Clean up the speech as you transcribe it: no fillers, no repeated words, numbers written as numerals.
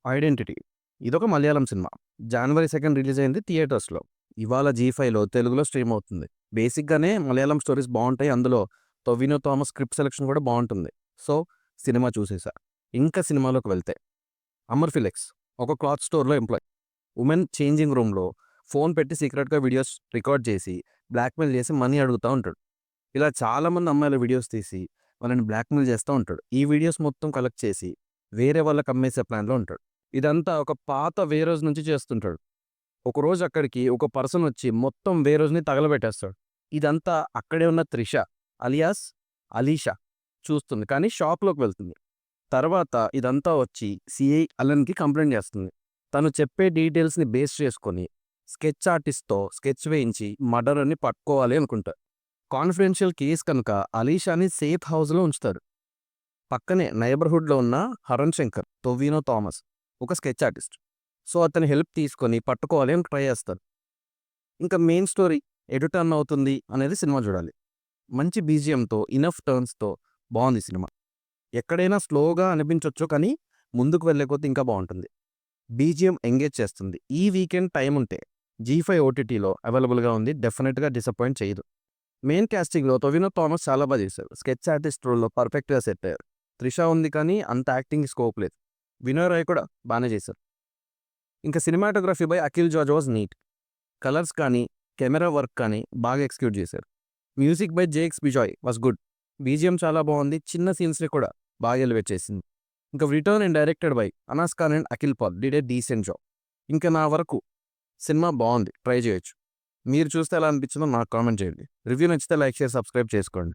Identity. ఇదొక Malayalam cinema. జనవరి 2 release అయింది థియేటర్స్‌లో. ఇవాళ జీ5లో తెలుగులో స్ట్రీమ్ అవుతుంది. బేసిక్‌గానే మలయాళం స్టోరీస్ బావుంటాయి. అందులో టొవినో థామస్ స్క్రిప్ట్ సెలక్షన్ కూడా బావుంటుంది. సో, సినిమా చూసేసా. ఇంకా సినిమాలోకి వెళ్తే 'అమర్ ఫిలిక్స్' ఒక క్లాత్ స్టోర్‌లో ఎంప్లాయ్. వుమెన్ చేంజింగ్ రూమ్‌లో ఫోన్ పెట్టి సీక్రెట్‌గా వీడియోస్ రికార్డ్ చేసి, బ్లాక్‌మెయిల్ చేసి మనీ అడుగుతా ఉంటాడు. ఇలా చాలామంది అమ్మాయిల వీడియోస్ తీసి వాళ్ళని బ్లాక్‌మెయిల్ చేస్తా ఉంటాడు. ఈ వీడియోస్ మొత్తం కలెక్ట్ చేసి వేరే వాళ్ళకి అమ్మేసే ప్లాన్‌లో ఉంటాడు. ఇదంతా ఒక పాత వేరోజ్ నుంచి చేస్తుంటాడు. ఒకరోజు అక్కడికి ఒక పర్సన్ వచ్చి మొత్తం వేరోజ్‌ని తగలబెట్టేస్తాడు. ఇదంతా అక్కడే ఉన్న త్రిష అలియాస్ అలీషా చూస్తుంది. కానీ షాక్‌లోకి వెళ్తుంది. తర్వాత ఇదంతా వచ్చి సీఐ అలన్‌కి కంప్లెయింట్ చేస్తుంది. తను చెప్పే డీటెయిల్స్‌ని బేస్ చేసుకొని స్కెచ్ ఆర్టిస్ట్‌తో స్కెచ్ వేయించి మర్డరర్‌ని పట్టుకోవాలి అనుకుంటారు. కాన్ఫిడెన్షియల్ కేస్ కనుక అలీషాని సేఫ్ హౌస్‌లో ఉంచుతారు. పక్కనే నైబర్‌హుడ్‌లో ఉన్న హరణ్ శంకర్, టొవినో థామస్ ఒక స్కెచ్ ఆర్టిస్ట్. సో, అతని హెల్ప్ తీసుకొని పట్టుకోవాలి అని ట్రై చేస్తారు. ఇంకా మెయిన్ స్టోరీ ఎటు టర్న్ అవుతుంది అనేది సినిమా చూడాలి. మంచి బీజీఎంతో, ఇనఫ్ టర్న్స్‌తో బావుంది సినిమా. ఎక్కడైనా స్లోగా అనిపించొచ్చు కానీ ముందుకు వెళ్ళే కొద్దీ ఇంకా బావుంటుంది. బీజీఎం ఎంగేజ్ చేస్తుంది. ఈ వీకెండ్ టైం ఉంటే జీ5 ఓటీటీలో అవైలబుల్‌గా ఉంది. డెఫినిట్‌గా డిసప్పాయింట్ చేయదు. మెయిన్ కాస్టింగ్‌లో టొవినో థామస్ చాలా చేశారు. స్కెచ్ ఆర్టిస్ట్ రోల్‌లో పర్ఫెక్ట్‌గా సెట్ అయ్యారు. త్రిష ఉంది కానీ అంత యాక్టింగ్‌కి స్కోప్ లేదు. వినయ్ రాయ్ కూడా బానే చేశారు. ఇంకా cinematography by Akhil George was neat. Colours కానీ, కెమెరా వర్క్ కానీ బాగా ఎగ్జిక్యూట్ చేశారు. Music by Jakes Bejoy was good. BGM చాలా బాగుంది. చిన్న సీన్స్‌ని కూడా బాగా ఎలివేట్ చేసింది. ఇంకా written and directed by Anas Khan and Akhil Paul did a decent job. ఇంకా నా వరకు సినిమా బాగుంది. ట్రై చేయొచ్చు. మీరు చూస్తే ఎలా అనిపించిందో నాకు కామెంట్ చేయండి. రివ్యూ నచ్చితే లైక్, షేర్, సబ్స్క్రైబ్ చేసుకోండి.